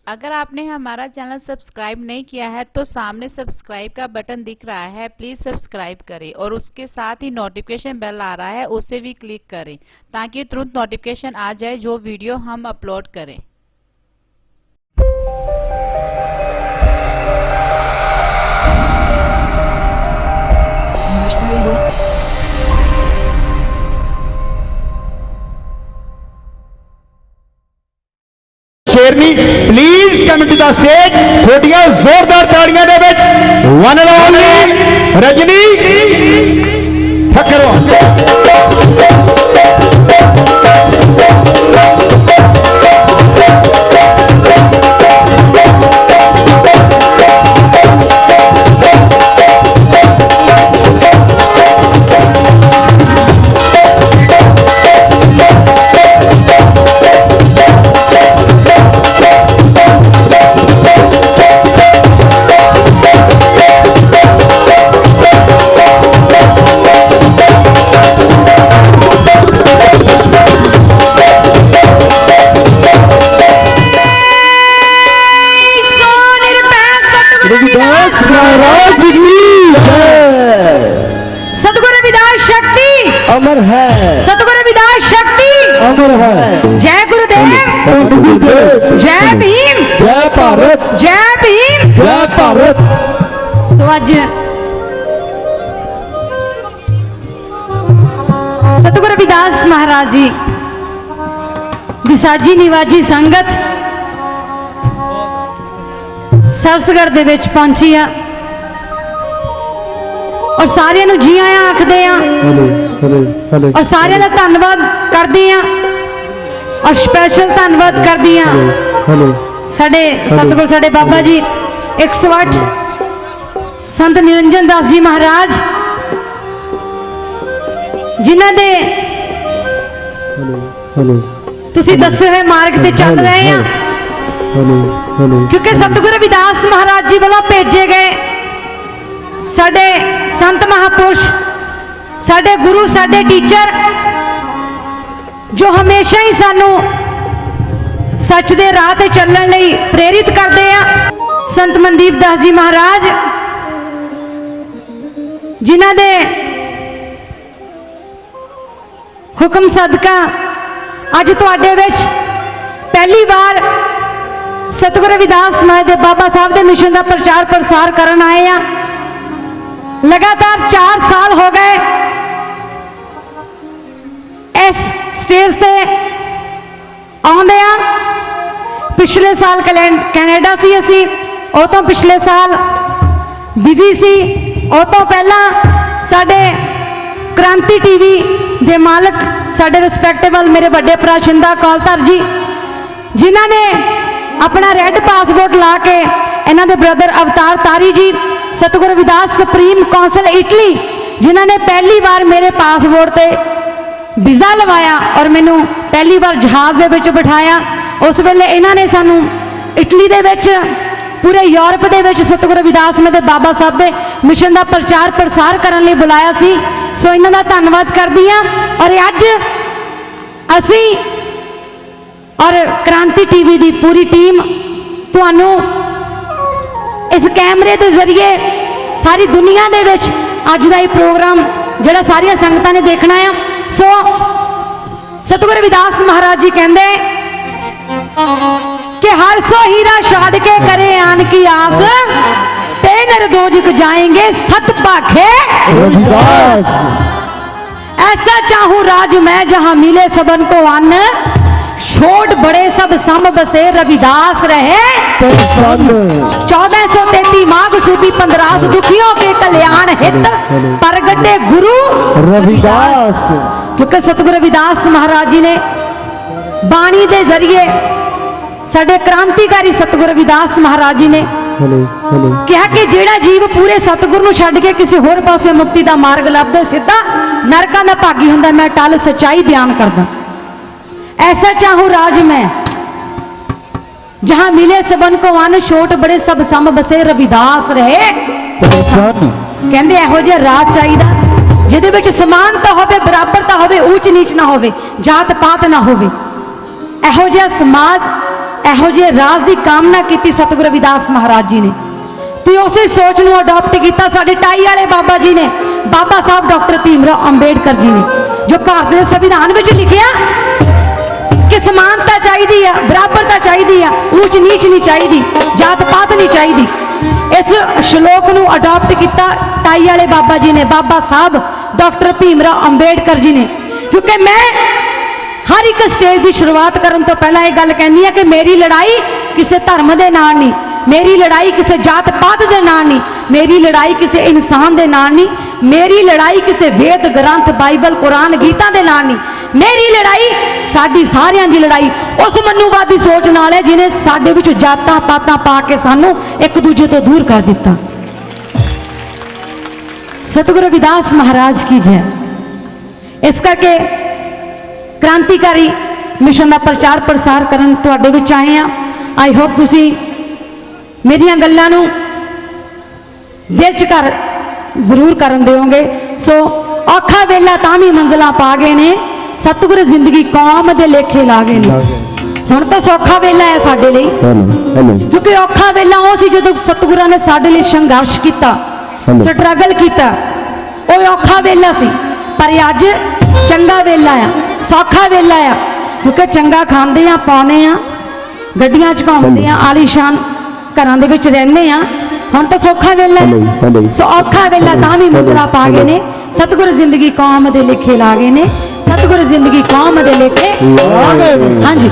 अगर आपने हमारा चैनल सब्सक्राइब नहीं किया है तो सामने सब्सक्राइब का बटन दिख रहा है, प्लीज सब्सक्राइब करें और उसके साथ ही नोटिफिकेशन बेल आ रहा है उसे भी क्लिक करें ताकि तुरंत नोटिफिकेशन आ जाए जो वीडियो हम अपलोड करें। शेरनी please come to the stage. थोड़ियां जोरदार ताड़ियां दे which one and only Rajni ठक्करों। सतगुरु रविदास शक्ति अमर है, सतगुरु रविदास शक्ति अमर है। जय गुरुदेव, जय भीम, जय भारत, जय भीम, जय भारत। सो अज सतगुरु रविदास महाराज जी विसाजी निवाजी संगत सरसगढ़ दे विच पहुंची आ और सारिਆਂ ਨੂੰ जी आया आखदे आ और सारिਆਂ ਦਾ ਧੰਨਵਾਦ करदी आ और स्पेशल धन्यवाद करदी आ साडे सतगुरु साडे बाबा जी 108 संत निरंजन दास जी महाराज जिन्हां दे तुसीं दसे हुए मार्ग ते चल रहे हैं क्योंकि सतगुरु रविदास महाराज जी वालों भेजे गए साडे संत महापुरुष साडे गुरु साडे टीचर जो हमेशा ही सानू सच दे राह ते चलण लई प्रेरित करते हैं। संत मनदीप दास जी महाराज जिन्हां दे हुक्म सदका अज तुहाडे विच पहली बार सतगुरु रविदास समाज दे बाबा साहब दे मिशन का प्रचार प्रसार करन आए हैं। लगातार 4 साल हो गए इस स्टेज पे आउंदे आ। पिछले साल कैनेडा सी असी, ओ तो पिछले साल बिजी सी, ओ तो पहला साडे क्रांति टीवी दे मालक साडे रिस्पैक्टेबल मेरे बड़े भरा शिंदा कौलधर जी जिन्हां ने अपना रेड पासपोर्ट ला के इन्हां दे ब्रदर अवतार तारी जी सतगुरु रविदास सुप्रीम काउंसिल इटली जिन्हां ने पहली बार मेरे पासपोर्ट ते वीज़ा लवाया और मैनू पहली बार जहाज़ दे विच बिठाया। उस वेले इन्हां ने सानू इटली दे विच पूरे यूरोप दे विच सतगुरु रविदास में बाबा साहब दे मिशन का प्रचार प्रसार करने लई बुलाया सी। सो इन्हां दा धन्नवाद करदी हां और अज असी और क्रांति टीवी की पूरी टीम तुहानू इस कैमरे के जरिए सारी दुनिया दे विच अज दा प्रोग्राम जिहड़ा सारिया संगतां ने देखना है। सो सतगुरु रविदास महाराज जी कहंदे कि हर सो हीरा छाड़ के करे आन की आस ते नरदोजक जाएंगे सत भाखे रविदास। ऐसा चाहूं राज मैं जहां मिले सबन को अन्न छोट बड़े सब सम बसे रविदास रहे 1433 माघ सुदी 15 दुखियों के कल्याण हित प्रगटे गुरु रविदास। क्योंकि सतगुरु रविदास महाराज जी ने बाणी के जरिए साडे क्रांतिकारी सतगुरु रविदास महाराज जी ने कहा कि जेड़ा जीव पूरे सतगुरु छड्ड के किसी होर पासे मुक्ति का मार्ग लभदा सीधा नरकां दा भागी हुंदा। मैं टल सच्चाई बयान करदा। ऐसा चाहूं राज मैं जहां मिले सबन को अन छोट बड़े सब सम बसे रविदास रहे। कहंदे इहो जिहा राज चाहीदा जिहदे विच समानता होवे, बराबरता होवे, ऊंच नीच ना होवे, जात पात ना होवे। इहो जिहा समाज ਇਹੋ ਜਿਹੇ ਰਾਜ ਦੀ ਕਾਮਨਾ ਕੀਤੀ ਸਤਿਗੁਰੂ ਰਵਿਦਾਸ ਮਹਾਰਾਜ ਜੀ ਨੇ ਤੇ ਉਸੇ ਸੋਚ ਨੂੰ ਅਡਾਪਟ ਕੀਤਾ ਸਾਡੇ ਟਾਈ ਵਾਲੇ ਬਾਬਾ ਜੀ ਨੇ, ਬਾਬਾ ਸਾਹਿਬ ਡਾਕਟਰ ਭੀਮਰਾਓ ਅੰਬੇਡਕਰ ਜੀ ਨੇ, ਜੋ ਭਾਰਤ ਦੇ ਸੰਵਿਧਾਨ ਵਿੱਚ ਲਿਖਿਆ ਕਿ ਸਮਾਨਤਾ ਚਾਹੀਦੀ ਆ, ਬਰਾਬਰਤਾ ਚਾਹੀਦੀ ਆ, ਊਚ ਨੀਚ ਨਹੀਂ ਚਾਹੀਦੀ, ਜਾਤ ਪਾਤ ਨਹੀਂ ਚਾਹੀਦੀ। ਇਸ ਸ਼ਲੋਕ ਨੂੰ ਅਡਾਪਟ ਕੀਤਾ ਟਾਈ ਵਾਲੇ ਬਾਬਾ ਜੀ ਨੇ, ਬਾਬਾ ਸਾਹਿਬ ਡਾਕਟਰ ਭੀਮਰਾਓ ਅੰਬੇਡਕਰ ਜੀ ਨੇ। ਕਿਉਂਕਿ ਮੈਂ हर एक स्टेज की शुरुआत करने तो पहला ये गल कहनी है कि मेरी लड़ाई किसी धर्म के नाल नहीं, मेरी लड़ाई किसी जात पात के नाल नहीं, मेरी लड़ाई किसी इंसान के नाल नहीं, मेरी लड़ाई किसी वेद ग्रंथ बाइबल कुरान गीता के नाल नहीं, मेरी लड़ाई साडी सारियां दी लड़ाई उस मनुवादी सोच नाल है जिन्हें साडे विच जातां पातां पा के सानू एक दूजे तो दूर कर दिता। सतगुरु रविदास महाराज की जय। इस करके क्रांतिकारी मिशन का प्रचार प्रसार करन तुहाडे विच आए हैं। आई होप तुसी मेरियां गल्लां नूं दिल च कर जरूर करन दिओगे। सो औखा वेला तां भी मंजिलां पा गए ने, सतगुरु जिंदगी कौम दे लेखे ला गए ने। हुण तां सौखा वेला है साडे लई, क्योंकि औखा वेला वो सी जदों सतगुरां ने साडे लई संघर्ष कीता, स्ट्रगल कीता, वो औखा वेला सी। पर अज चंगा वेला आ, सौखा वेला आ, क्योंकि चंगा खांदे आ, पाउने आ, गड्डियां च घूमदे आ, आलीशान घरां दे विच रहिंदे आ। हुण तां सौखा वेला है, सो औखा वेला तां भी मंजिलां पा गए ने। सतगुरु जिंदगी कौम दे लेखे ला गए ने, सतगुरु जिंदगी कौम दे लेखे। हाँ जी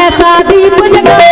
ऐसा दीप जगावे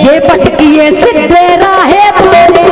जे भटकिए सिद्धे राहे पादेवी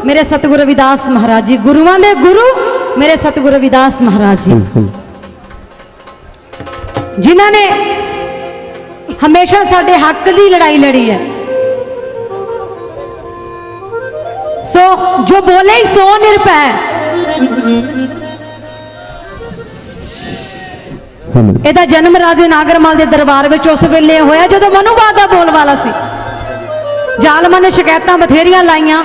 मेरे सतगुरु रविदास महाराज जी गुरुआं दे गुरु मेरे सतगुरु रविदास महाराज जी जिन्हां ने हमेशा साडे हक दी लड़ाई लड़ी है। सो जो बोले ही सो निरभै ਇਹਦਾ जन्म राजे नागरमाल के दरबार में उस वेले होया जदों मनुवाद का बोल वाला सी। जालमां ने शिकायतां बथेरियां लाइयां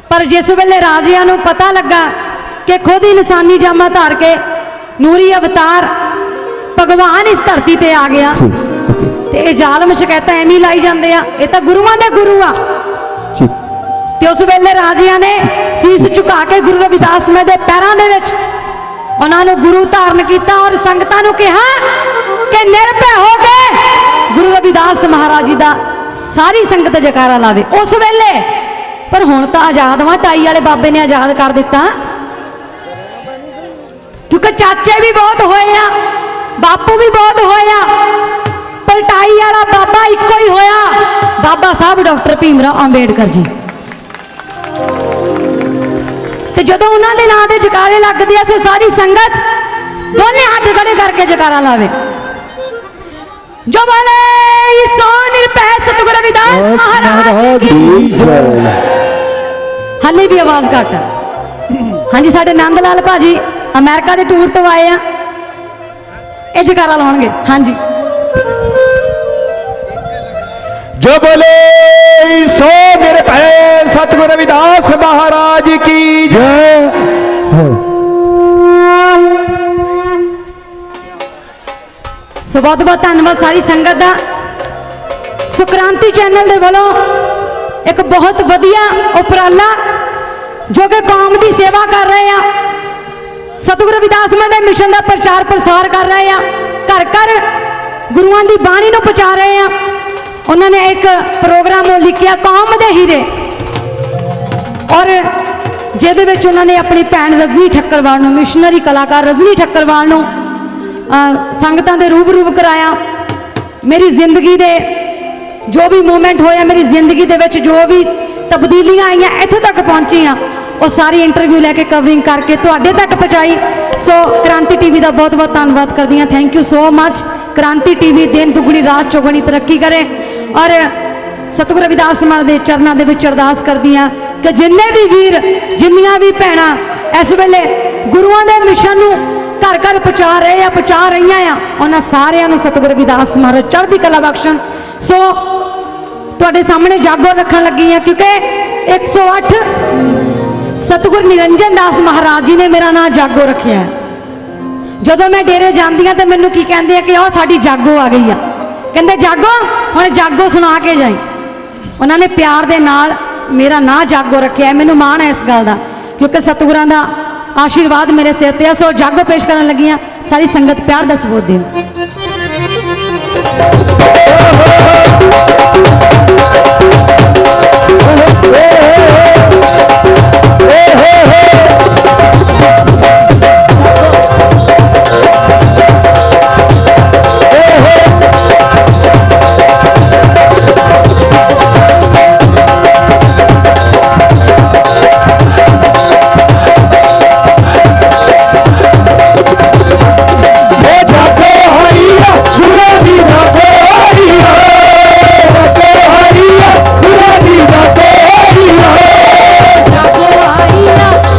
पर जिस वेले राजियां नूं पता लगा कि खुद ही इंसानी जामा धार के नूरी अवतार भगवान इस धरती ते आ गया ते ये जालम शिकायतां एवें ही लाई जांदे आ। ये तां गुरुआं दे गुरु आ ते उस वेले राजियां ने सीस झुका के गुरु रविदास मैं दे पैरां दे विच उन्होंने गुरु धारण किया और संगतां नूं कहा कि निर्भय हो गए गुरु रविदास महाराज जी का सारी संगत जयकारा लावे उस वेले। पर हुण तां आजाद वां टाई वाले बाबे ने आजाद कर दिता क्योंकि चाचे भी बहुत होए आ, बापू भी बहुत होए आ, पलटाई वाला बाबा इको ही होया, बाबा साहब डॉक्टर भीमराव अंबेडकर जी। ते जदों उन्होंने नाम के जकारे लगते हैं, सारी संगत दोने हाथ खड़े करके जकारा लावे। जो बोले सो निरभय सतगुरु रविदास महाराज की जय। हाले भी आवाज घट। हाँ जी, साडे नंद लाल भाजी अमेरिका के टूर तो आए हैं, ये जकारा लाउणगे। हाँ जी, जो बोले सो निरभय सतगुरु रविदास महाराज की जय। सो बहुत बहुत धन्यवाद सारी संगत का। सुक्रांति चैनल के वालों एक बहुत वधिया उपराला जो कि कौम की सेवा कर रहे हैं, सतगुरु रविदास महाराज मिशन का प्रचार प्रसार कर रहे हैं, घर घर गुरुआं की बाणी को पहुँचा रहे हैं। उन्होंने एक प्रोग्राम लिखिया कौम दे हीरे, और जिहदे विच उन्होंने अपनी भैन रजनी ठक्करवाल नूं, मिशनरी कलाकार रजनी ठक्करवाल नूं संगतां दे रूबरू कराया। मेरी जिंदगी दे जो भी मूवमेंट होया, मेरी जिंदगी दे विच जो भी तब्दीलियां आईयां, इत्थों तक पहुंची हाँ, वो सारी इंटरव्यू लैके कवरिंग करके तुहाडे तक पहुँचाई। सो क्रांति टीवी का बहुत बहुत धन्यवाद करदी हाँ। Thank you so much. क्रांति टीवी दिन दुगनी रात चौगुनी तरक्की करे, और सतगुरु रविदास महाराज के चरणों के विच अरदास करदी हाँ कि जिन्ने भी वीर, जिन्नियां भी भैणां इस वेले गुरुआं दे मिशन नूं घर घर पहुँचा रहे हैं, पहुँचा रही हैं, उन्होंने सारियां सतगुरु रविदास महाराज चढ़ती कला बख्शण। सो तुहाडे सामने जागो रखन लगी हैं, क्योंकि 108 सतगुरु निरंजन दास महाराज जी ने मेरा नाम जागो रखा है। जदों मैं डेरे जाती हाँ तो मैनू की कहते हैं कि आओ साडी जागो आ गई है, कहते जागो हुण जागो सुना के जाई। उन्होंने प्यार दे नाल मेरा नाम जागो रखा है। मैनू माण है इस गल का, क्योंकि सतगुरां दा आशीर्वाद मेरे सिर ते। सो जागो पेश करन लगी हाँ, सारी संगत प्यार दा सबूत देओ।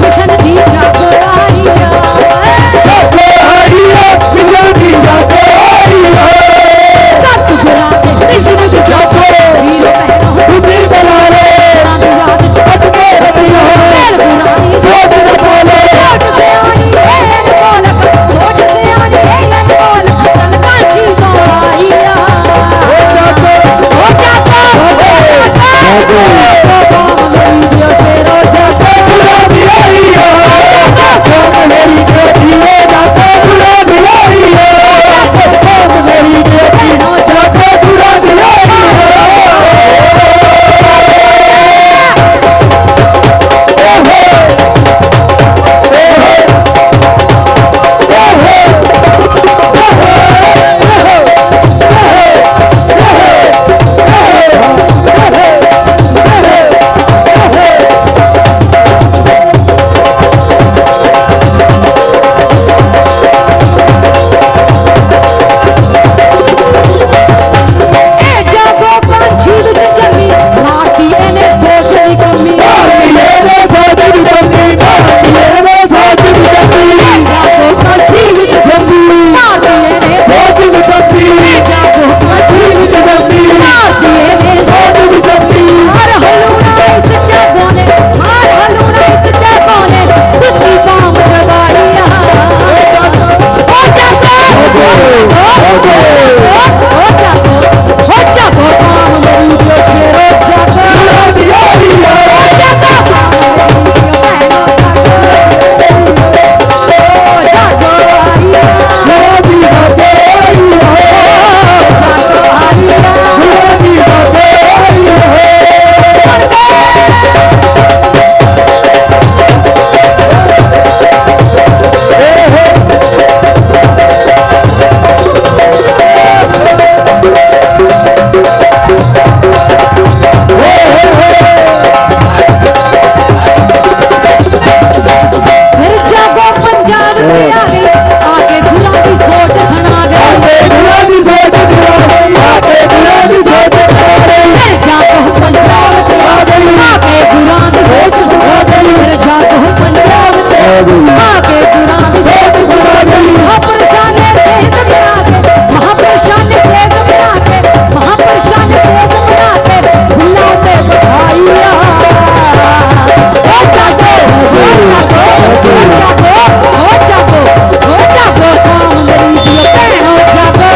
मिशन दी आके गुरां दी सेज बना के महापुरुषां ने सेज बना के महापुरुषां ने सेज बना के महापुरुषां ने सेज बना के भुल्लां ते बिठाईया ओ जागो ओ जागो ओ जागो ओ जागो ओ जागो काम मेरी दियो भैणो जागो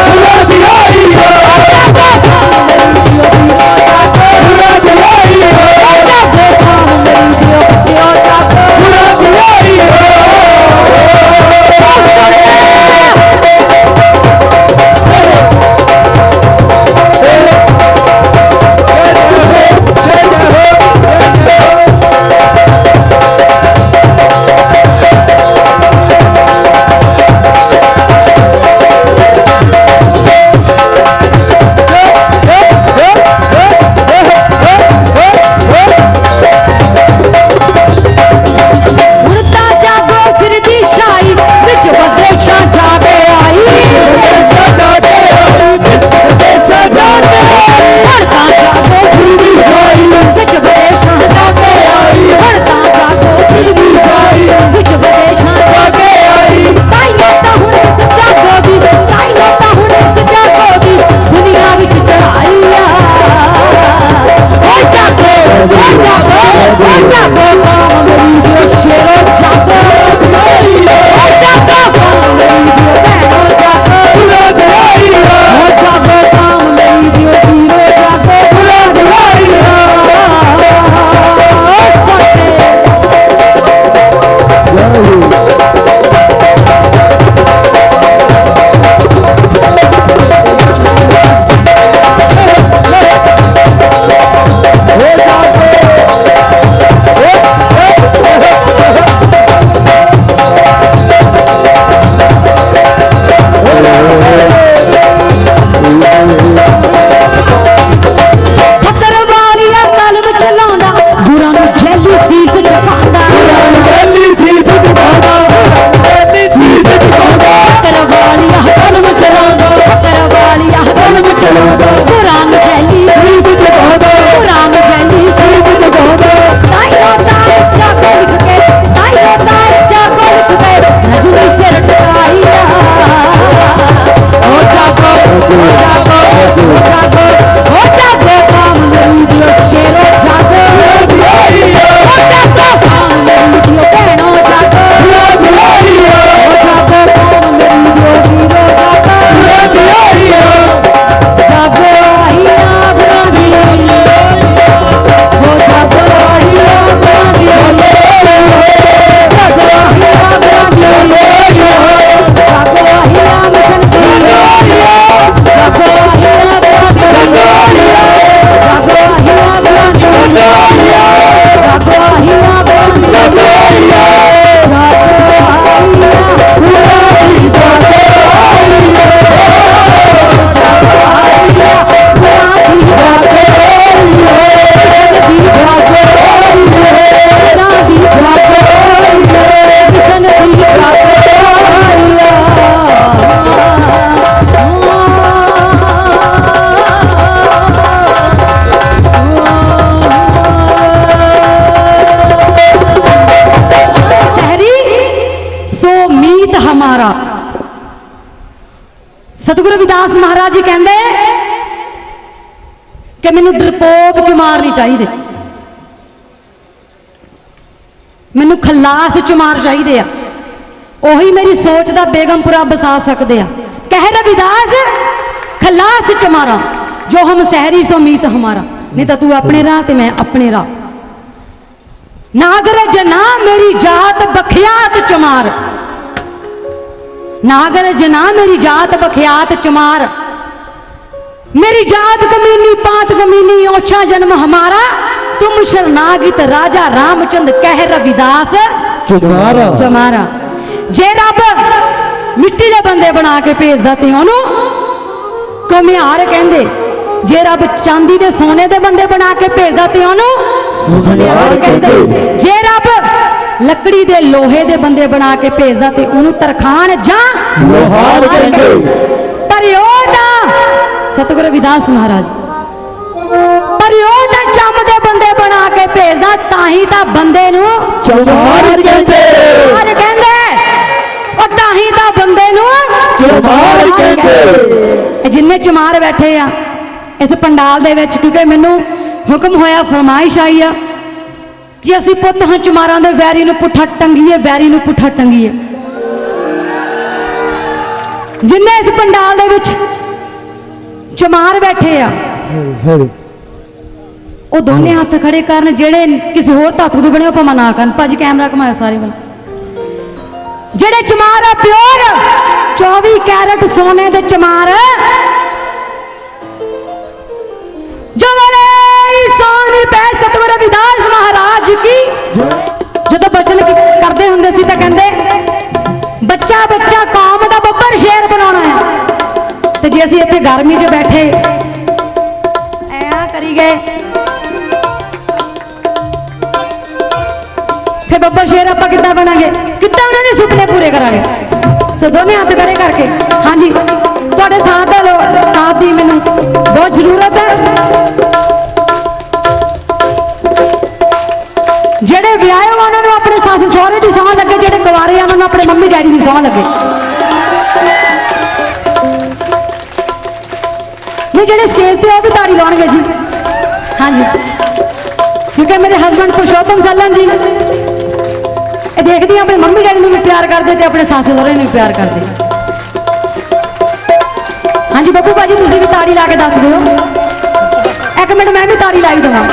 सतगुरु रविदास महाराज जी कहते कि मैनू डरपोक चमार नहीं चाहिए, मैनू खलास चमार चाहिए, ओही मेरी सोच का बेगमपुरा बसा सकते हैं। कह रविदास खलास चमारा जो हम सहरी सो मीत हमारा, नहीं तो तू अपने राह ते मैं अपने राह। नागर जना मेरी जात बखियात चमार, नागर जना मेरी जात बखियात चमार, मेरी जात कमीनी पात कमीनी ओछा जन्म हमारा, तुम शरणागित राजा रामचंद्र कह रविदास चमारा चमारा। जे रब मिट्टी के बंदे बना के भेजदा ते ओनू घुमियार कहंदे, जे रब चांदी दे सोने दे बंदे बना के भेजदा ते ओनू सुनियार कहंदे, जे रब लकड़ी दे लोहे दे बंदे बना के भेजदा ते ओनू तरखान जा लोहार कहंदे। पर ओ ना सतगुरु रविदास महाराज, पर ਵੀ ਉਹ ਤਾਂ ਚੰਮ ਦੇ ਬੰਦੇ ਬਣਾ ਕੇ ਭੇਜਦਾ, ਤਾਂ ਹੀ ਤਾਂ ਬੰਦੇ ਨੂੰ ਚਮਾਰ ਕਹਿੰਦੇ, ਚਮਾਰ ਕਹਿੰਦੇ, ਉਹ ਤਾਂ ਹੀ ਤਾਂ ਬੰਦੇ ਨੂੰ ਚਮਾਰ ਕਹਿੰਦੇ। ਜਿੰਨੇ ਚਮਾਰ ਬੈਠੇ ਆ ਇਸ ਪੰਡਾਲ ਦੇ ਵਿੱਚ, ਕਿਉਂਕਿ ਮੈਨੂੰ ਹੁਕਮ ਹੋਇਆ, ਫਰਮਾਇਸ਼ ਆਈ ਆ ਕਿ ਅਸੀਂ ਪੁੱਤ ਹਾਂ ਚਮਾਰਾਂ ਦੇ, ਵੈਰੀ ਨੂੰ ਪੁੱਠਾ ਟੰਗੀਏ, ਵੈਰੀ ਨੂੰ ਪੁੱਠਾ ਟੰਗੀਏ। ਜਿੰਨੇ ਇਸ ਪੰਡਾਲ ਦੇ ਵਿੱਚ ਚਮਾਰ ਬੈਠੇ ਆ ਉਹ ਦੋਨੇ ਹੱਥ ਖੜੇ ਕਰਨ, ਜਿਹੜੇ ਕਿਸੇ ਹੋਰ ਧਾਤੂ ਦੇ ਬਣੇ ਉਹ ਭਾਵੇਂ ਨਾ ਕਰਨ। ਭਾਜੀ ਕੈਮਰਾ ਘੁਮਾਓ ਸਾਰੇ ਵੱਲ। ਜਿਹੜੇ ਚਮਾਰ ਆ ਪਿਓਰ 24 ਕੈਰਟ ਸੋਨੇ ਦੇ ਚਮਾਰ, ਜੋ ਵਾਲੇ ਸੋਨੀ ਪੈ ਸਤਿਗੁਰੂ ਰਵਿਦਾਸ ਮਹਾਰਾਜ ਕੀ। ਜਦੋਂ ਬਚਨ ਕਰਦੇ ਹੁੰਦੇ ਸੀ ਤਾਂ ਕਹਿੰਦੇ ਬੱਚਾ ਬੱਚਾ ਕੌਮ ਦਾ ਬੱਬਰ ਸ਼ੇਰ ਬਣਾਉਣਾ ਹੈ। ਤੇ ਜੇ ਅਸੀਂ ਇੱਥੇ ਗਰਮੀ 'ਚ ਬੈਠੇ ਐਂ ਕਰੀ ਗਏ ਤੇ ਬੱਬਰ ਸ਼ੇਰ ਆਪਾਂ ਕਿੱਦਾਂ ਬਣਾਂਗੇ, ਕਿੱਦਾਂ ਉਹਨਾਂ ਦੇ ਸੁਪਨੇ ਪੂਰੇ ਕਰਾਂਗੇ। ਸੋ ਦੋਨੇ ਹੱਥ ਖੜੇ ਕਰਕੇ, ਹਾਂਜੀ ਤੁਹਾਡੇ ਸਾਥ ਦੀ ਮੈਨੂੰ ਬਹੁਤ ਜ਼ਰੂਰਤ ਹੈ। ਜਿਹੜੇ ਵਿਆਹੇ ਉਹਨਾਂ ਨੂੰ ਆਪਣੇ ਸੱਸ ਸਹੁਰੇ ਦੀ ਸਹੁੰ ਲੱਗੇ, ਜਿਹੜੇ ਕੁਆਰੇ ਆ ਉਹਨਾਂ ਨੂੰ ਆਪਣੇ ਮੰਮੀ ਡੈਡੀ ਦੀ ਸਹੁੰ ਲੱਗੇ। ਨਹੀਂ ਜਿਹੜੇ ਸਟੇਜ ਤੇ ਉਹ ਵੀ ਤਾੜੀ ਲਾਉਣਗੇ ਜੀ, ਹਾਂਜੀ, ਕਿਉਂਕਿ ਮੇਰੇ ਹਸਬੰਡ ਪੁਰਸ਼ੋਤਮ ਸੱਲਨ ਜੀ ਇਹ ਦੇਖਦੀ ਆਪਣੇ ਮੰਮੀ ਡੈਡੀ ਨੂੰ ਵੀ ਪਿਆਰ ਕਰਦੇ ਤੇ ਆਪਣੇ ਸੱਸ ਸਹੁਰੇ ਨੂੰ ਵੀ ਪਿਆਰ ਕਰਦੇ। ਹਾਂਜੀ ਬੱਬੂ ਭਾਜੀ ਤੁਸੀਂ ਵੀ ਤਾੜੀ ਲਾ ਕੇ ਦੱਸ ਦਿਓ। ਇੱਕ ਮਿੰਟ ਮੈਂ ਵੀ ਤਾੜੀ ਲਾਈ ਦੇਵਾਂ।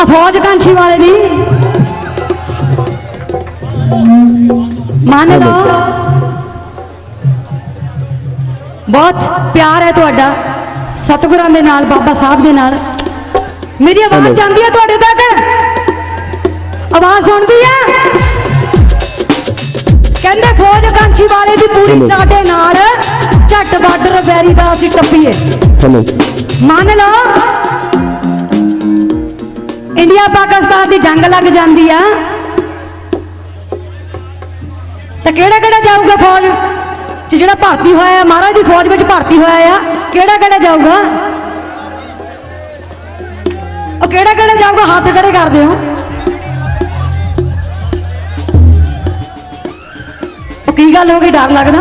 फौज कांछी वाले दी मान लो बहुत प्यार है तुहाडा सतगुरां दे नाल बाबा साहब दे नाल मेरी आवाज जांदी है तुहाडे तक आवाज सुनदी है कहंदे फौज कांछी वाले दी पूरी साडे नाल झट बार्डर बैरी दा असीं टप्पीए मान लो इंडिया पाकिस्तान की जंग लग जाती है तो केड़ा जाऊगा फौज जो भर्ती होया महाराज की फौज में भर्ती होया केड़ा जाऊगा और केड़ा जाऊगा हाथ खड़े कर दो की गल हो गई डर लगदा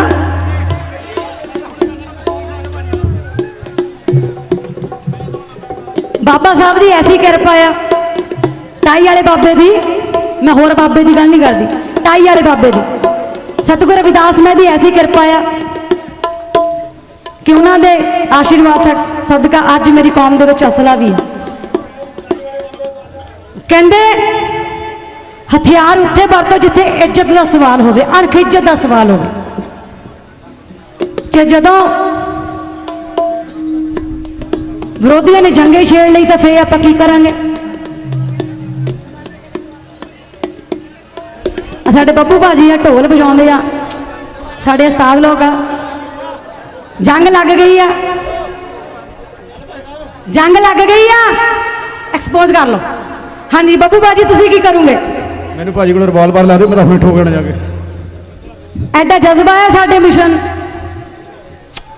बाबा साहब की ऐसी कृपा आ टाई वाले बाबे की मैं होर बाबे की गल नहीं करती टाई वाले बाबे की सतगुरु रविदास मैं दी ऐसी कृपा आ कि उन्होंने आशीर्वाद सदका अज मेरी कौम के असला भी है कहते हथियार उत्थे वरतो जिथे इज्जत का सवाल हो अणख इज्जत का सवाल हो जदों विरोधियों ने जंगे छेड़ ली तो फिर आप की करांगे साडे बब्बू भाजी आ ढोल बजाते आ साडे उस्ताद लोग आ जंग लग गई आ एक्सपोज कर लो हाँ जी बब्बू भाजी तुसीं की करोगे मैंने भाजी को रिवाल्वर ला दो मैं अपने ठोकना जाके एडा जज्बा है साडे मिशन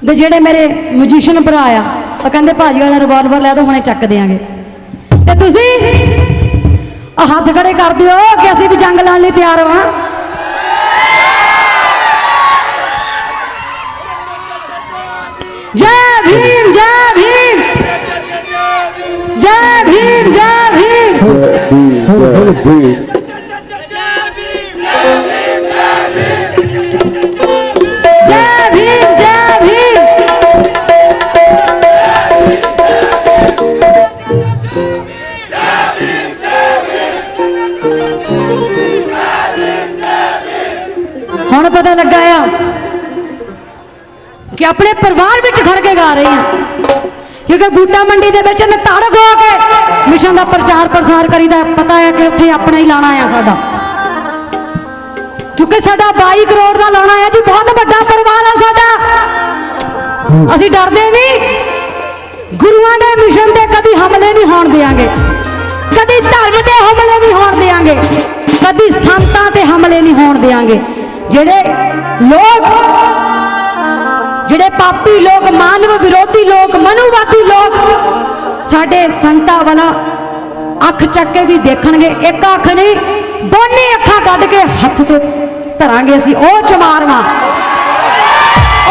दे जेड़े मेरे म्यूजिशियन भरा आ कहते भाजी वाला रिवाल्वर लै दो हुणे चक देंगे ते तुसीं हाथ खड़े कर दिओ कि असीं भी जंग लाने लई तैयार हां जय भीम जय भीम जय भीम जय भीम हुण पता लगा कि अपने परिवार में खड़ के गा रही हैं क्योंकि बूटा मंडी के नताड़क हो के मिशन का प्रचार प्रसार करीदा पता है कि उत्थे अपना ही लाना है साडा क्योंकि साडा 22 करोड़ का लाना है जी बहुत बड़ा परिवार है साडा असीं डरदे नहीं गुरुआं दे मिशन ते कदी हमले नहीं होण देंगे कदी धर्म ते हमले नहीं होण देंगे कदी संतां ते हमले नहीं होण देंगे जेड़े लोग जेड़े पापी लोग मानव विरोधी लोग मनुवादी लोग साडे संतां वाला अख चक के भी देखणगे एक अख नहीं दोने अखां कढ के हथ ते धरांगे असीं ओ चमारवा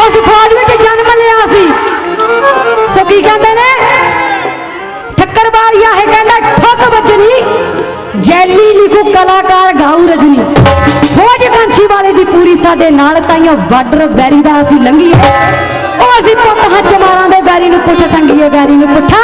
उस फौज में जन्म लिया सी सो की कहंदे ने ठक्करवालिया है कहंदा ठोक बजनी जैली लिखू कलाकार गाऊ रजनी फौज कांछी वाले दी पूरी साडे नाल ताईओ बार्डर बैरी दा असीं लंघीए ओ असीं पुੱਤ हੱਥ मारां दे बैरी नूं पुੱਠ टंगीए बैरी नूं पुੱਠਾ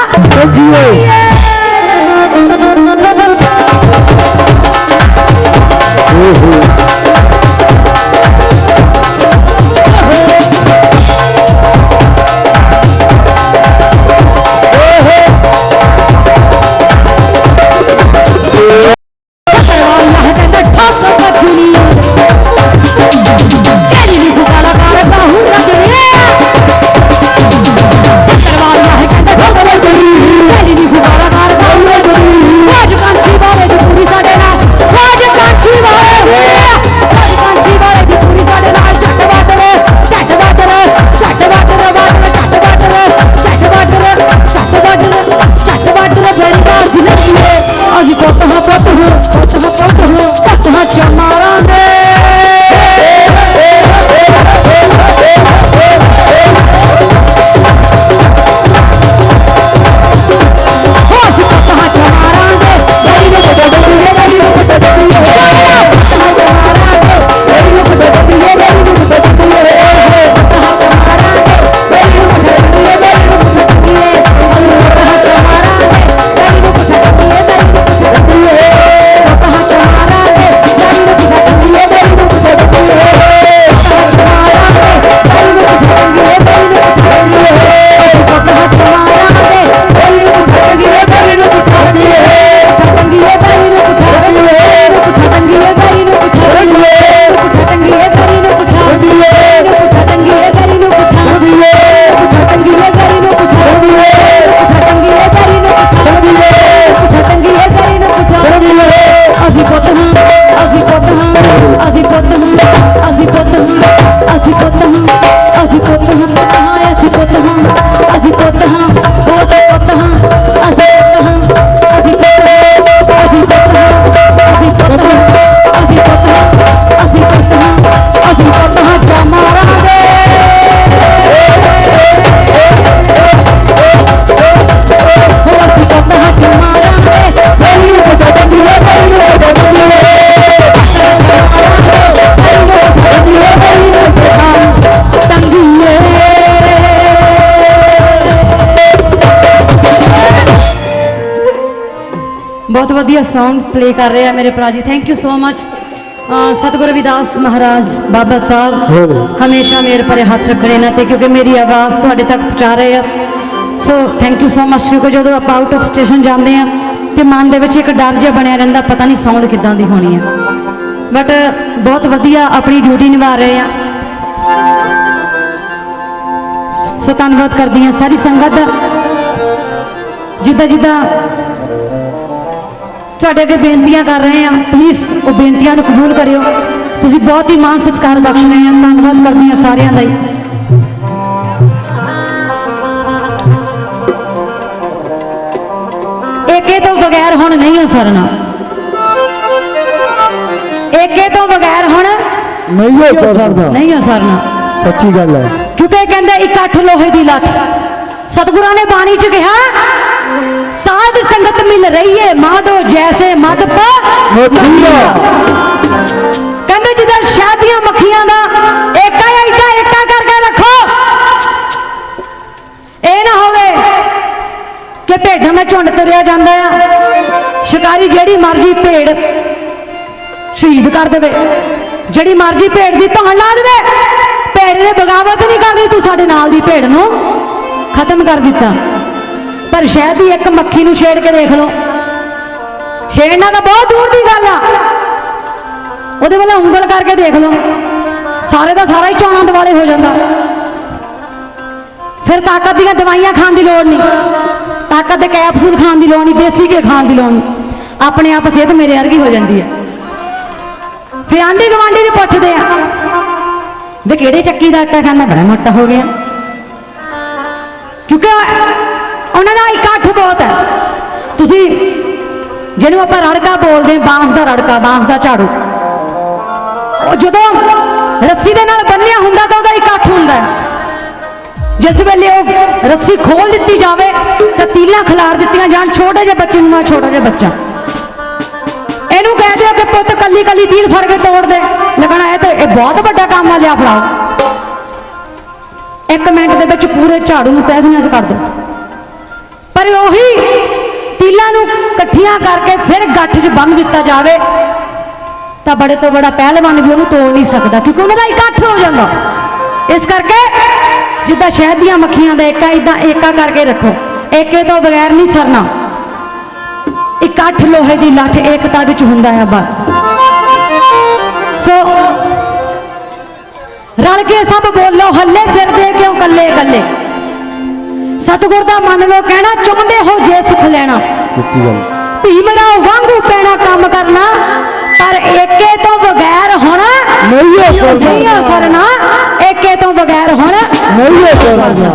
कांछी ਅਸੀਂ ਪੁੱਤ ਹਾਂ, ਅਸੀਂ ਪੁੱਤ ਹਾਂ, ਅਸੀਂ ਪੁੱਤ ਹਾਂ, ਅਸੀਂ ਪੁੱਤ ਹਾਂ, ਅਸੀਂ ਪੁੱਤ ਹਾਂ, ਉਹ ਅਸੀਂ ਪੁੱਤ ਹਾਂ, ਅਸੀਂ ਪੁੱਤ ਹਾਂ, ਅਸੀਂ ਪੁੱਤ ਹਾਂ, ਅਸੀਂ ਪੁੱਤ ਹਾਂ, ਅਸੀਂ ਪੁੱਤ ਹਾਂ, ਅਸੀਂ ਪੁੱਤ ਹਾਂ, ਅਸੀਂ ਪੁੱਤ ਹਾਂ, ਅਸੀਂ ਪੁੱਤ ਹਾਂ ਜਮਾਰਾਂ ਦੇ। ਉਹ ਅਸੀਂ ਪੁੱਤ ਹਾਂ ਜਮਾਰਾਂ ਦੇ, ਬੜੀ ਬਦਲੀ ਹੈ, ਬੜੀ ਬਦਲੀ ਹੈ। बहुत वधिया सॉन्ग प्ले कर रहे हैं मेरे भरा जी, थैंक यू सो मच। सतगुरु रविदास महाराज बाबा साहब हमेशा मेरे पर हाथ रखने इन्हां ते, क्योंकि मेरी आवाज़ तुहाडे तक पहुँचा रहे हैं। So thank you so much, क्योंकि जो आप आउट ऑफ स्टेशन जाते हैं तो मन के एक डर जिहा बनया रहिंदा, पता नहीं साउंड किदां दी होनी है, बट बहुत वधिया अपनी ड्यूटी निभा रहे हैं। सो धन्नवाद करदी हां सारी संगत दा, जिद्दां जिद्दां ਤੁਹਾਡੇ ਅੱਗੇ ਬੇਨਤੀਆਂ ਕਰ ਰਹੇ ਹਾਂ, ਪਲੀਜ਼ ਉਹ ਬੇਨਤੀਆਂ ਨੂੰ ਕਬੂਲ ਕਰਿਓ। ਤੁਸੀਂ ਬਹੁਤ ਹੀ ਮਾਣ ਸਤਿਕਾਰ ਬਖਸ਼ ਰਹੇ ਹੋ, ਧੰਨਵਾਦ ਕਰਦੀ ਹਾਂ ਸਾਰਿਆਂ ਦਾ ਹੀ। ਏਕੇ ਤੋਂ ਬਗੈਰ ਹੁਣ ਨਹੀਂ ਹੋ ਸਰਨਾ, ਏਕੇ ਤੋਂ ਬਗੈਰ ਹੁਣ नहीं हो सकता, ਨਹੀਂ ਹੋ ਸਰਨਾ, सच्ची गल है। ਕਿਉਂਕਿ ਇਹ ਕਹਿੰਦੇ ਇਕੱਠ ਲੋਹੇ ਦੀ ਲੱਠ। सतगुरां ने बाणी च कहा साध संगत मिल रही है माधो जैसे मद कहते जिदा शहद दियां मक्खियां दा एका या एका करके रखो, ये ना होवे कि भेड़ां में झुंड तुरिया जांदा है, शिकारी जेड़ी मर्जी भेड़ शहीद कर देवे, जेड़ी मर्जी भेड़ दी धौन ला देवे, भेड़ ने बगावत नहीं करनी, तू साडे नाल दी भेड़ नूं खत्म कर दिता। पर शहद ही एक मक्खी नूं छेड़ के देख लो, छेड़ना तो बहुत दूर की गल आ, उहदे वाले उंगल करके देख लो, सारे का सारा ही चौना दुआले हो जाता। फिर ताकत दी दवाइयां खाने की लोड़ नहीं, ताकत के कैप्सूल खाने की लोड़ नहीं, देसी घी खाने की लोड़ नहीं, अपने आप सेहत मेरे वर्गी हो जाती है। फिर आंधी गवांढी भी पुछते हैं भी किहड़े चक्की का आटा खाना, बड़ा मोटा हो गया, क्योंकि उन्होंने इकट्ठ बहुत है। तुसी जिन्हों आप रड़का बोलते हैं, बांस का रड़का, बांस का झाड़ू, जो रस्सी दे नाल बन्निया हुंदा तो इकट्ठ हुंदा है। जिस वेले रस्सी खोल दी जाए तो तीलां खिलार दित्तियां जान, छोटे जे बच्चे नूं, छोटा जिहा बच्चा इनू कह दो कि पुत कली कली तील फड़ के तोड़ दे, लगना है तो यह बहुत बड़ा काम आ, लिया फड़ाओ, एक मिनट दे विच पूरे झाड़ू नूं तहस नहस कर दो। पर उही तीलां नूं इकट्ठियां करके फिर गठ च बन दिता जाए तो बड़े तो बड़ा पहलवान भी उन्हें तोड़ नहीं सकता, क्योंकि उन्होंने इकट्ठ हो जाता। इस करके जिद्दां शहद दीयां मक्खियां दा एका इदां एका करके रखो, एके तो बगैर नहीं सरना, इकट्ठ लोहे की लठ एकता विच हुंदा है बा। सो रल के सब बोलो हल्ले फिरदे क्यों कल्ले कल्ले, सतगुर दा मन लो कहना, चाहते हो जे सुख लेना, भीमराव वांगू पैना काम करना, पर एके तो बगैर होना नहीं हो करना, एके तो बगैर होना नहीं हो करना।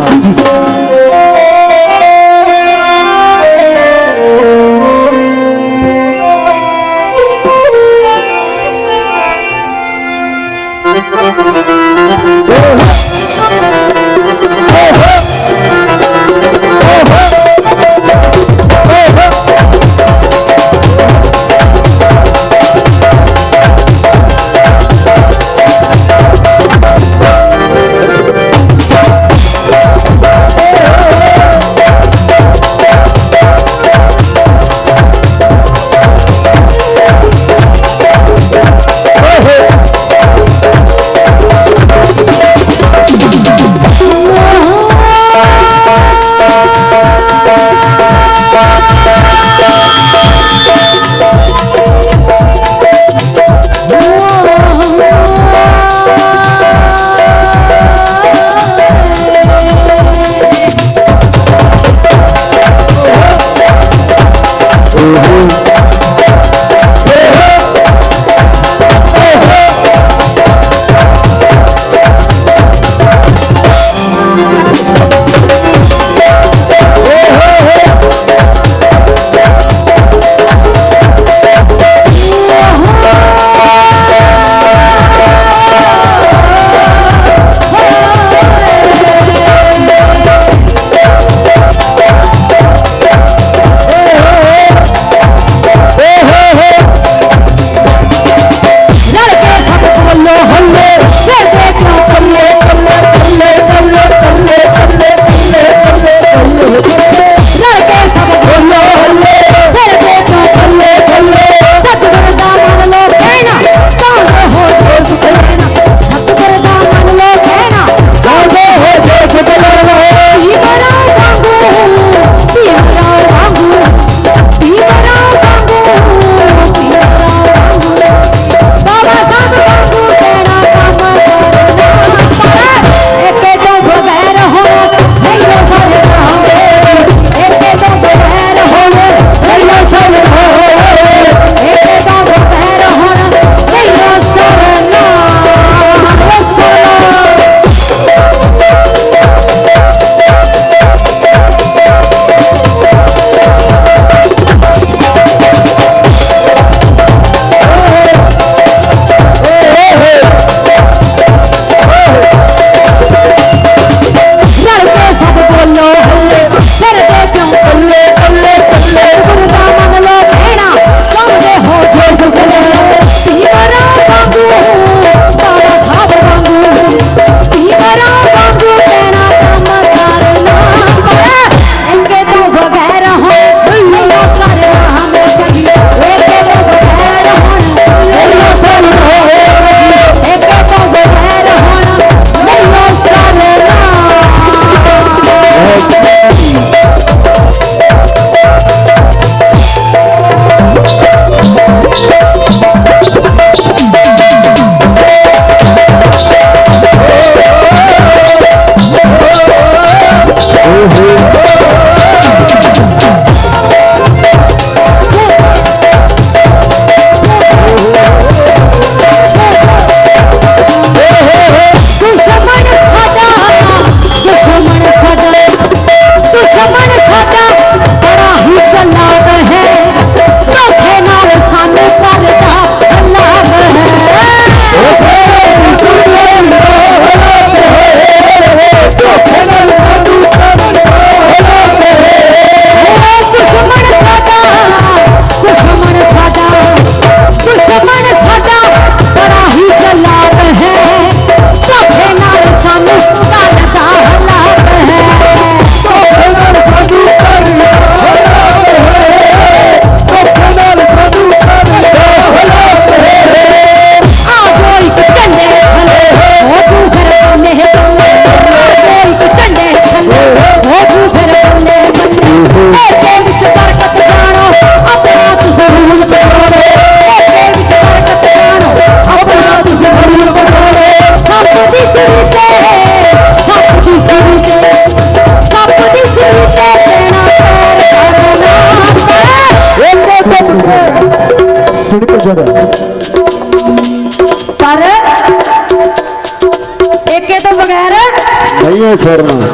नहीं है छोड़ना,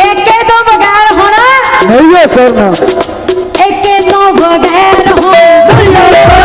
एक के तो बगैर होना, नहीं है छोड़ना, एक के तो बगैर हो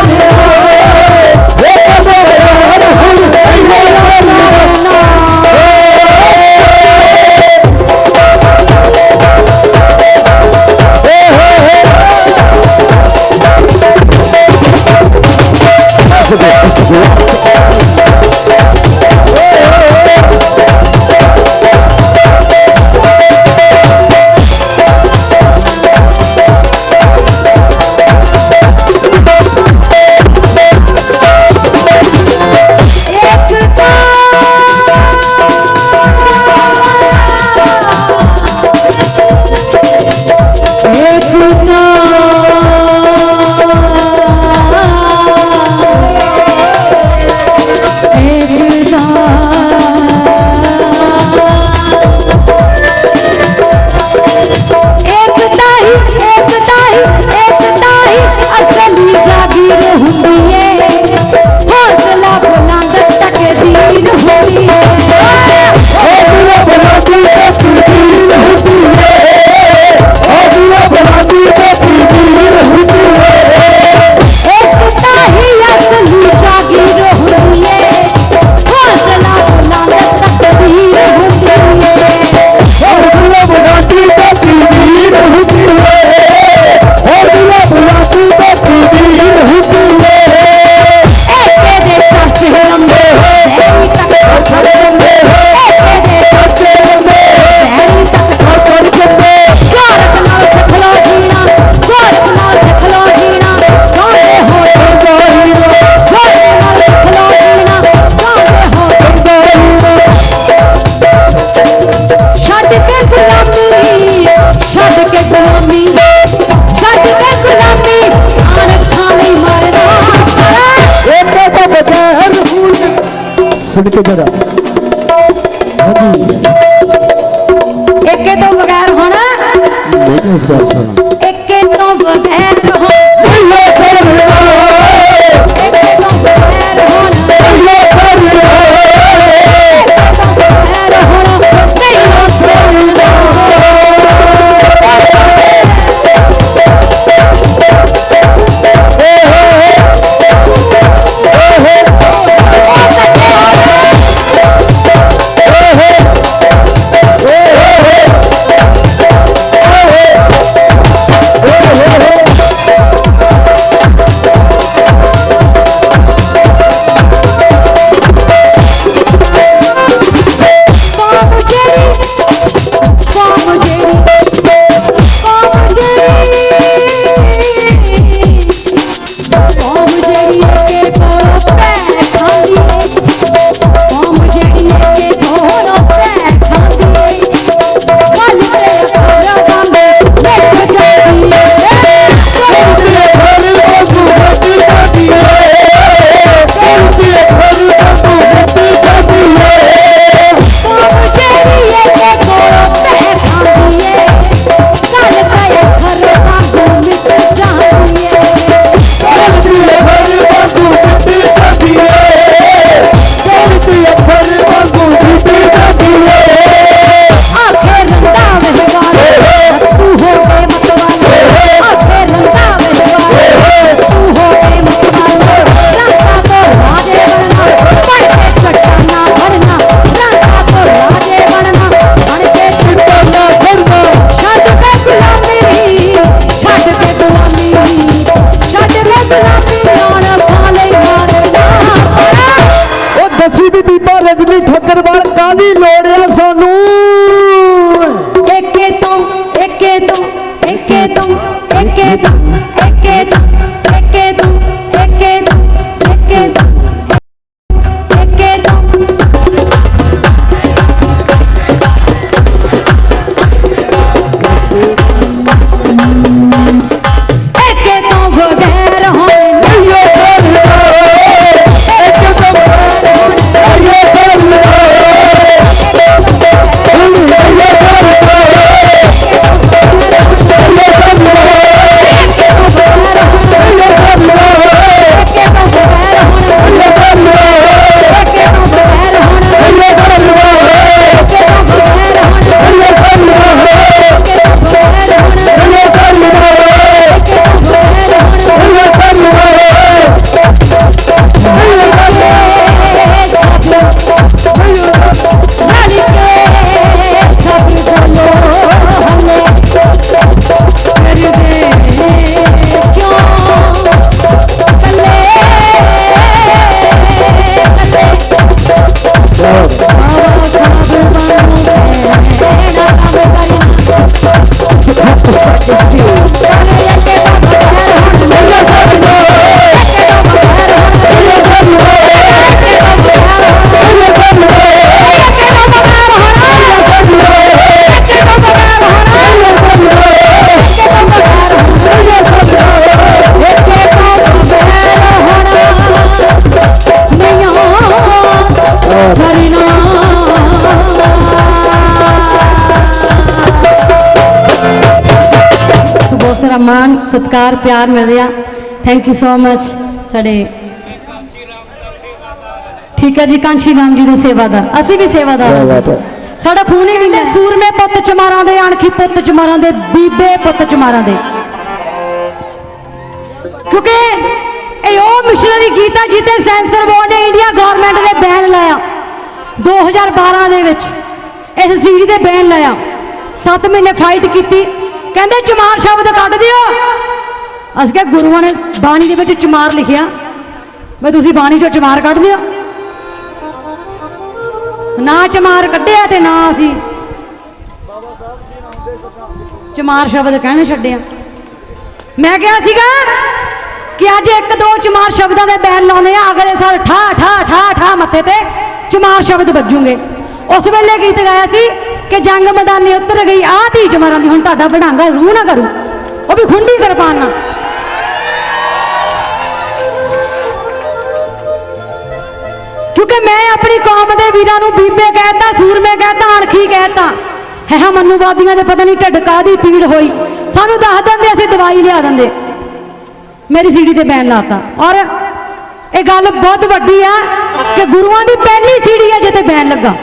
सुन के जरा, एक के तो बगैर होना, नहीं है छोड़ना, एक के तो बगैर हो रजनी ठक्करवाल काली लोड़िया सानू एके तो एके तो एके तो एके तो एके तो एके तो एके तो एके तो एके तो एके तो बगैर हो Oh, बहुत सारा मान सत्कार प्यार मिल रहा। थैंक यू सो मच साडे ठीक है जी कांशी राम जी के सेवादार असी भी सेवादार साडा खून ही कहंदा सूरमे पुੱਤ ਚਮਾਰਾਂ ਦੇ अणखी पुੱਤ ਚਮਾਰਾਂ ਦੇ बीबे पुੱਤ ਚਮਾਰਾਂ ਦੇ क्योंकि मिशनरी गीत है जिते सेंसर बोर्ड ने इंडिया गवर्नमेंट ने बैन लाया 2012 दे विच इस सीडी ते बैन लाया 7 महीने फाइट की कहते चमार शब्द कट दियो अस क्या गुरुओं ने बाणी दे विच चमार लिखिया मैं तुसी बाणी चो चमार कट दियो ना चमार कढ़िया ते ना असी चमार शब्द कहने छड्डिया मैं क्या सीगा कि अज एक दो चमार शब्दों के बैन लाने अगले साल ठा ठा ठा ठा मत्थे ते चमार शब्द बजूंगे उस वेले गीत गाया सी कि जंग मैदानी उतर गई आ धी चमारां दी हुण तुहाडा बढ़ांगा रूह ना करूं वो भी खुंडी किरपान नाल क्योंकि मैं अपनी कौम के वीरां नूं बीबे कहता सूरमे कहता अणखी कहता है मनुवादियों के पता नहीं ढिड काहदी पीड़ होई सानू दस देंदे असीं दवाई लिया देंदे मेरी सीडी ते बैन लाता और ये गल बहुत वड्डी है कि गुरुआं दी पहली सीडी है जिते बैन लगा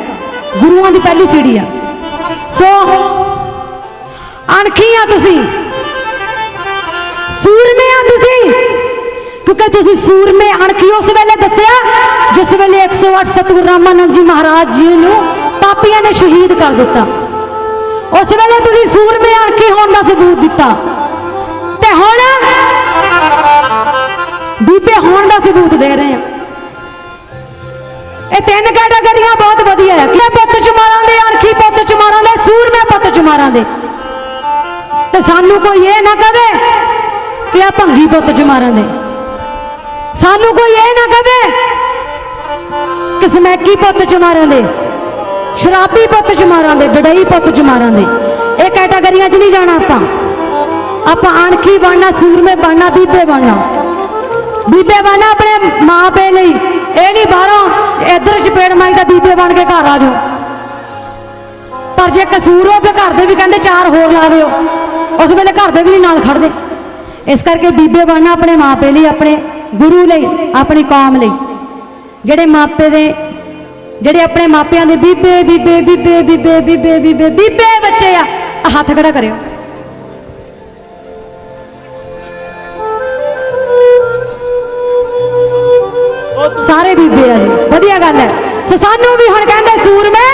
गुरुआं दी पहली सीडी है सो अणखी आ तुसी सूरमे आ तुसी क्योंकि तुसी सूरमे अणखी उस वेले दसिया जिस वेले 108 सतगुरु रामानंद जी महाराज जी नूं पापियां ने शहीद कर दिता उस वेले तुसी सूरमे अणखी होने का सबूत दिता ते हुण बीबे होने का सबूत दे रहे हैं ये 3 कैटेगरियां बहुत वधिया है कि पुੱਤ ਚਮਾਰਾਂ ਦੇ अणखी पुੱਤ ਚਮਾਰਾਂ ਦੇ सूरमे पुੱਤ ਚਮਾਰਾਂ ਦੇ ते सानू कोई ये ना कहे कि आ भंगी पुੱਤ ਚਮਾਰਾਂ ਦੇ सानू कोई ये ना कहे कि समैकी पुੱਤ ਚਮਾਰਾਂ ਦੇ शराबी पुੱਤ ਚਮਾਰਾਂ ਦੇ डडई पुੱਤ ਚਮਾਰਾਂ ਦੇ ये कैटेगरियां च नहीं जाना आप अणखी बनना सूरमे बनना बीबे बनना बीबे बनना अपने माँ पे लिए ये नहीं बाहरों इधर चपेड़ माई तो बीबे बन के घर आ जाओ पर जे कसूर हो फिर घर दे भी कहते 4 होर ला दो उस वेले घर दे भी नहीं नाल खड़दे इस करके बीबे बनना अपने माँ पे लिए अपने गुरु लिए अपनी कौम लिए जेडे मापे दे जेडे अपने मापियां दे बीबे बीबे बीबे बीबे बीबे बीबे बीबे बच्चे आ हाथ खड़ा करियो सारे बीबे आ जी वधिया गल है सो सानू भी हुण कहंदे सूरमे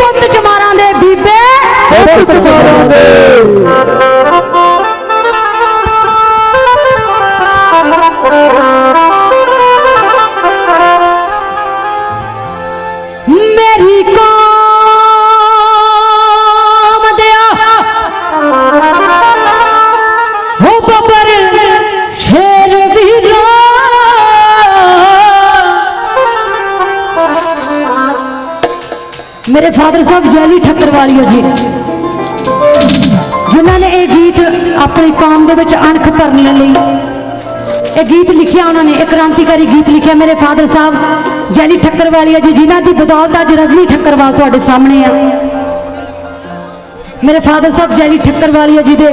पुੱਤ ਚਮਾਰਾਂ ਦੇ बीबे पुੱਤ ਚਮਾਰਾਂ ਦੇ मेरी कौम दिया हो बबर शेर वीरा मेरे फादर साहब जैली ठक्करवाली जी जिन्होंने ये गीत अपनी कौम के अणख भरने लिए ये गीत लिखिया उन्होंने एक क्रांतिकारी गीत लिखिया मेरे फादर साहब जैली ठक्करवाली जी जिन्हों की बदौलत अज रजनी ठक्करवाल तुहाडे सामने आ मेरे फादर साहब जैली ठक्करवाली जी के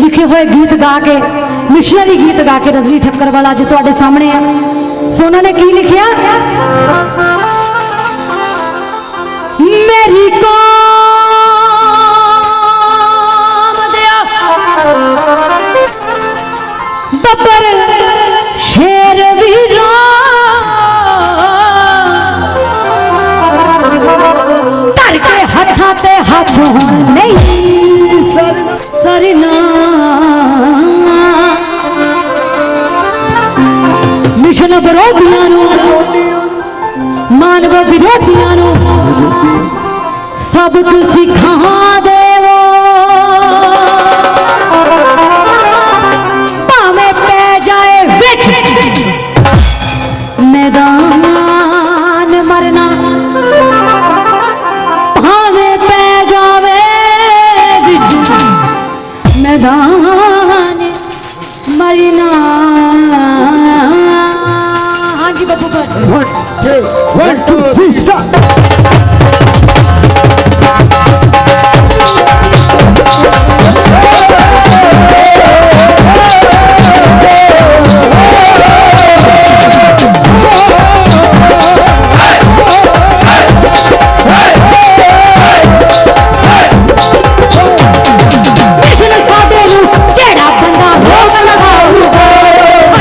लिखे हुए गीत गा के मिशनरी गीत गा के रजनी ठक्करवाल अज तुहाडे सामने आ सो उन्होंने की लिखिया मेरी कौम दिया बबर शेर वीरा धर के हथा ते हाथ नहीं सरना मिशन विरोधियों सबक सिखा देवो भावें पै जाए विच मैदान मरना भावें पै जावे विच मैदान मरना। हाँ जी बब्बू कर 1 2 3 स्टार्ट। अपना किस्सा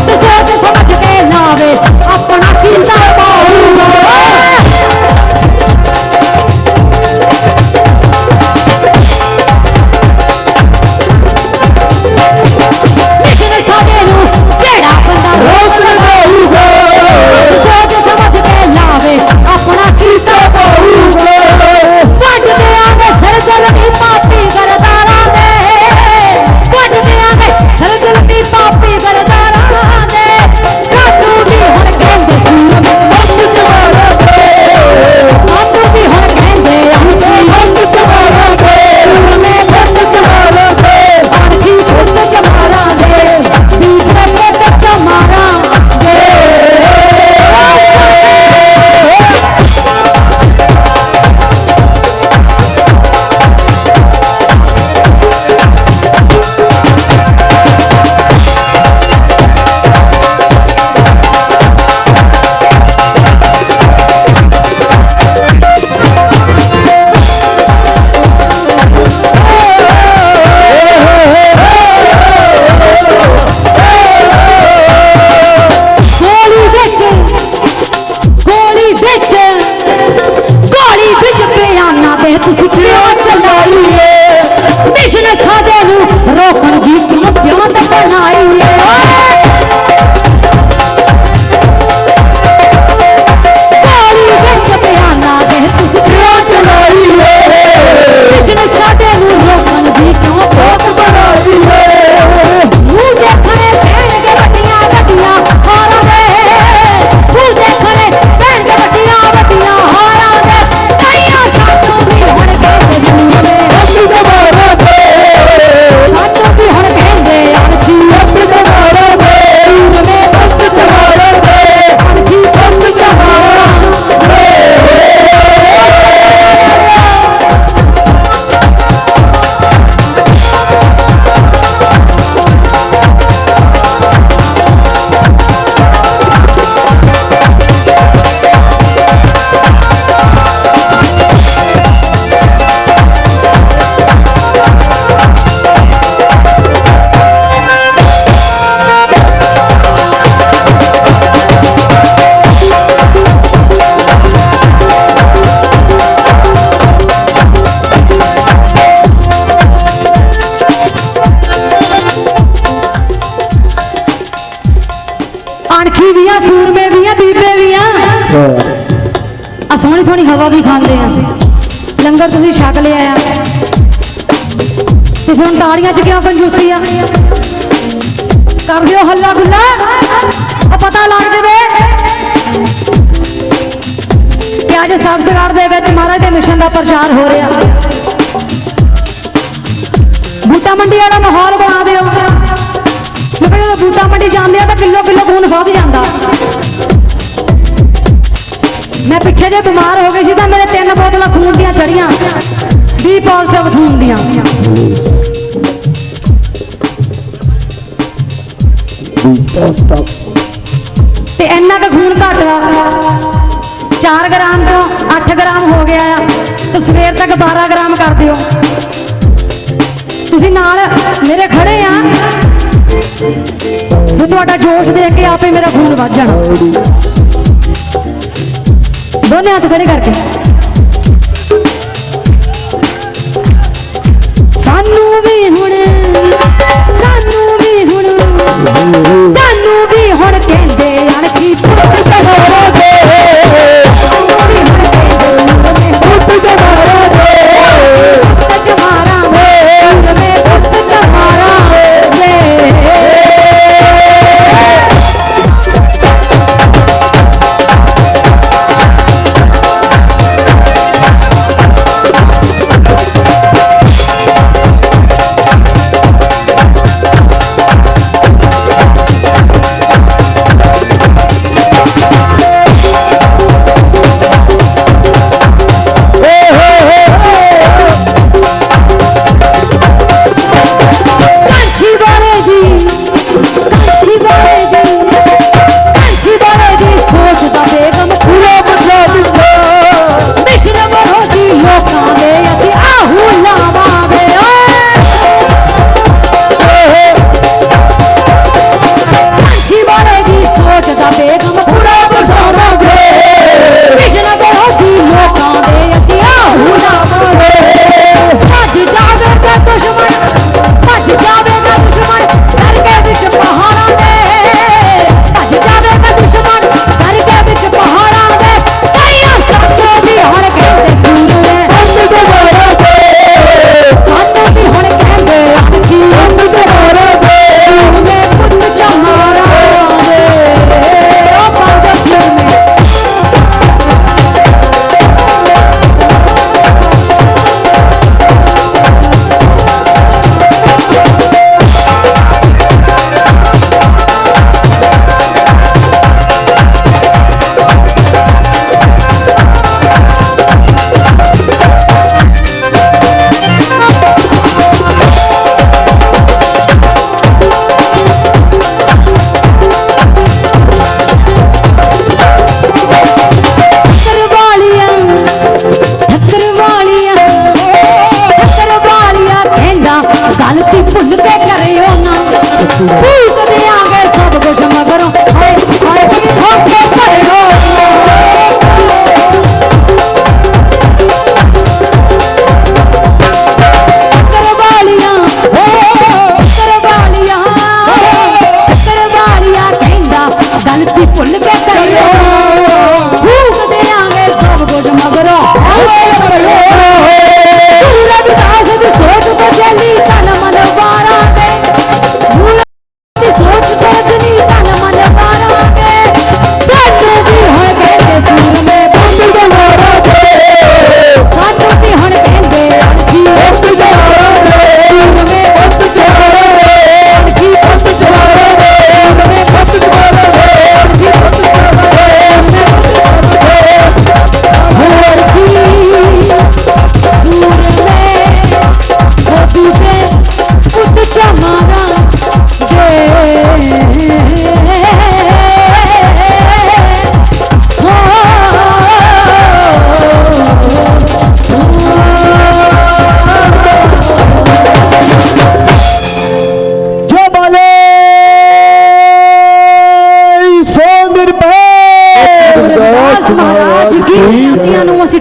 सोहनी सोहनी हवा भी खाते हैं, लंगर तुम छक लिया तो हम ताड़ियां च क्यों कंजूसी कर दो हल्ला गुल्ला पता लग जाए कि अज सबगढ़ के महाराज के मिशन का प्रचार हो रहा। बूटा मंडी वाला माहौल बना दो क्योंकि जो बूटा मंडी जाते हैं तो किलो किलो खून वध जाता। मैं पिछे जो बीमार हो गई थी तो मेरे 3 बोतल खून दियां चढ़िया 20 पॉजिटिव खून दियां। इन्ना का खून घट 4 ग्राम तो 8 ग्राम हो गया तो सवेर तक 12 ग्राम कर दियो। तुसीं नाल मेरे खड़े आ तो तुहाडा जोश देख के आपे मेरा खून वध जाना। दोनों हाथ खड़े करके सानू भी हुण कहंदे अणखी पुट सवारे मगरों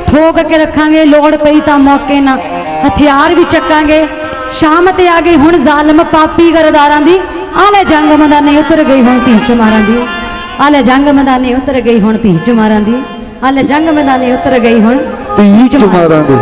ठोक के रखांगे लोड़ पई तां मौके ना हथियार भी चकांगे शाम ते आ गई हुण जालम पापी गरदारां दी आले जंग मैदाने उतर गई हुण धी चमारां दी आले जंग मैदाने उतर गई हुण धी चमारां दी आले जंग मैदाने उतर गई हुण धी चमारां दी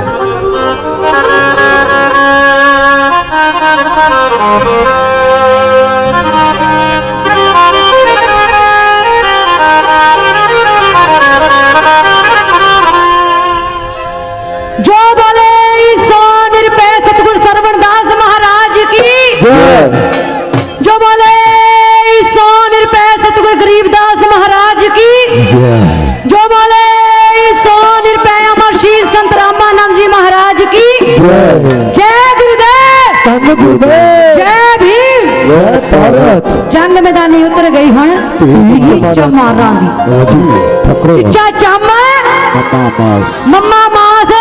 जो बोले सो निरपै सतगुरु गरीबदास महाराज की जो बोले सो निरपै अमर शीर संत रामानंद जी महाराज की जय गुरुदेव जय भीम जंग मैदानी उतर गई हुण चमारां दी चिच्चा चम मम्मा मास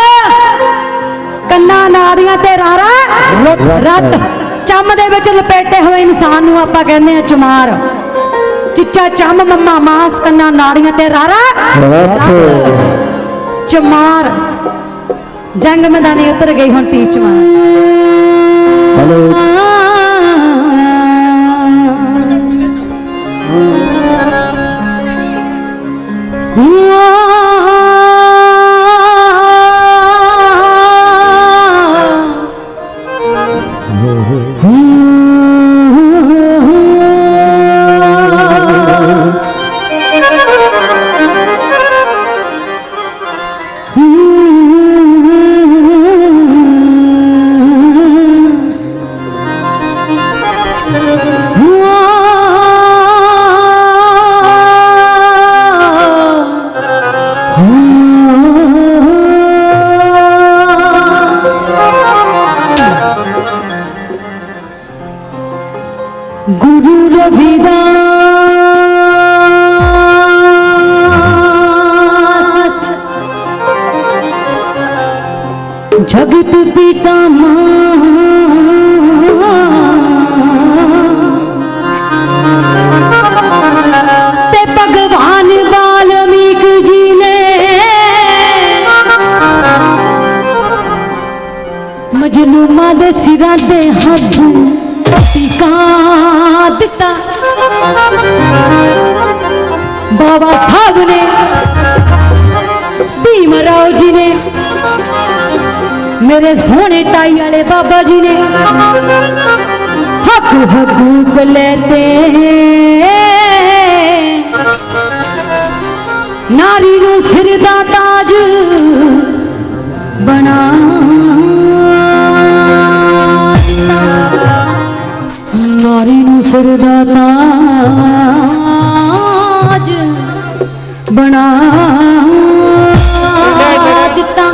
कन्ना नादियां ते रारा रत चम दे विच लपेटे हुए इंसान नूं आपां कहंदे आ चमार चिच्चा चम मम्मा मास कन्ना नाड़ियां ते रारा चमार जंग मैदाने उतर गई हुण धी चमार गुरु रविदास जगत पिता ते भगवान वाल्मीकि जी ने मजलूमा दे सिरां दे हथ दिता बाबा साहब ने भीमराव जी ने मेरे सोने टाई वाले बाबा जी ने हक हकूक लेते नारी नू सिर दा ताज बना नारी नू सिर दा ताज बना दिता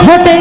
खोटे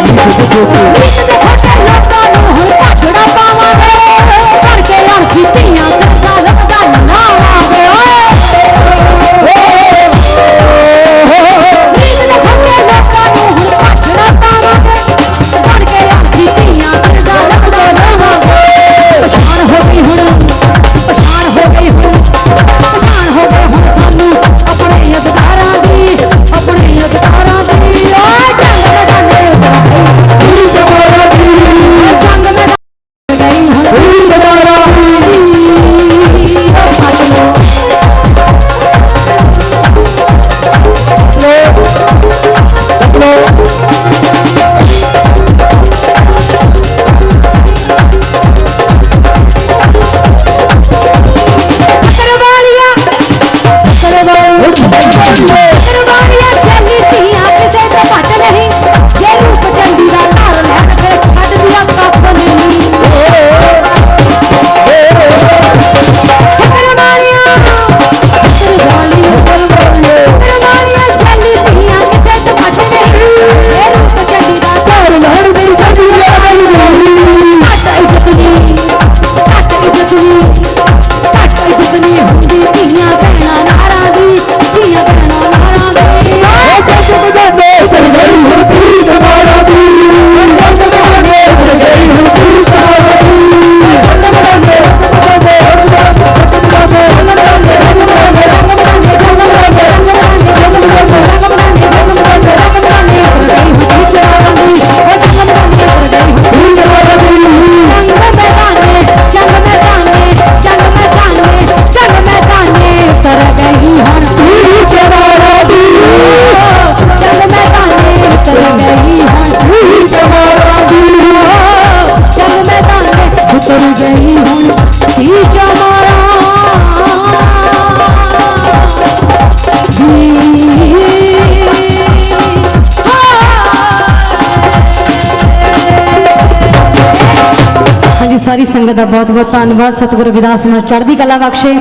बाकी सारी संगत का बहुत बहुत धन्यवाद। सतगुरु विदास नाल चढ़दी कला बख्शे।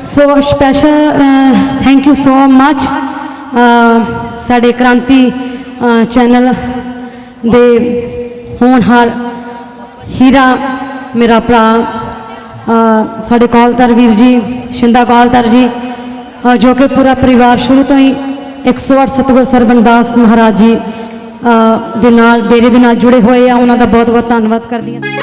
So special thank you so much साडे क्रांति चैनल दे होनहार हीरा मेरा भरा साडे कौलतर वीर जी शिंदा कौलतर जी जो कि पूरा परिवार शुरू तो ही 108 सतगुरु सरबनदास महाराज जी दे नाल डेरे दे नाल जुड़े हुए हैं। उन्हों का बहुत बहुत धन्यवाद करदी हां।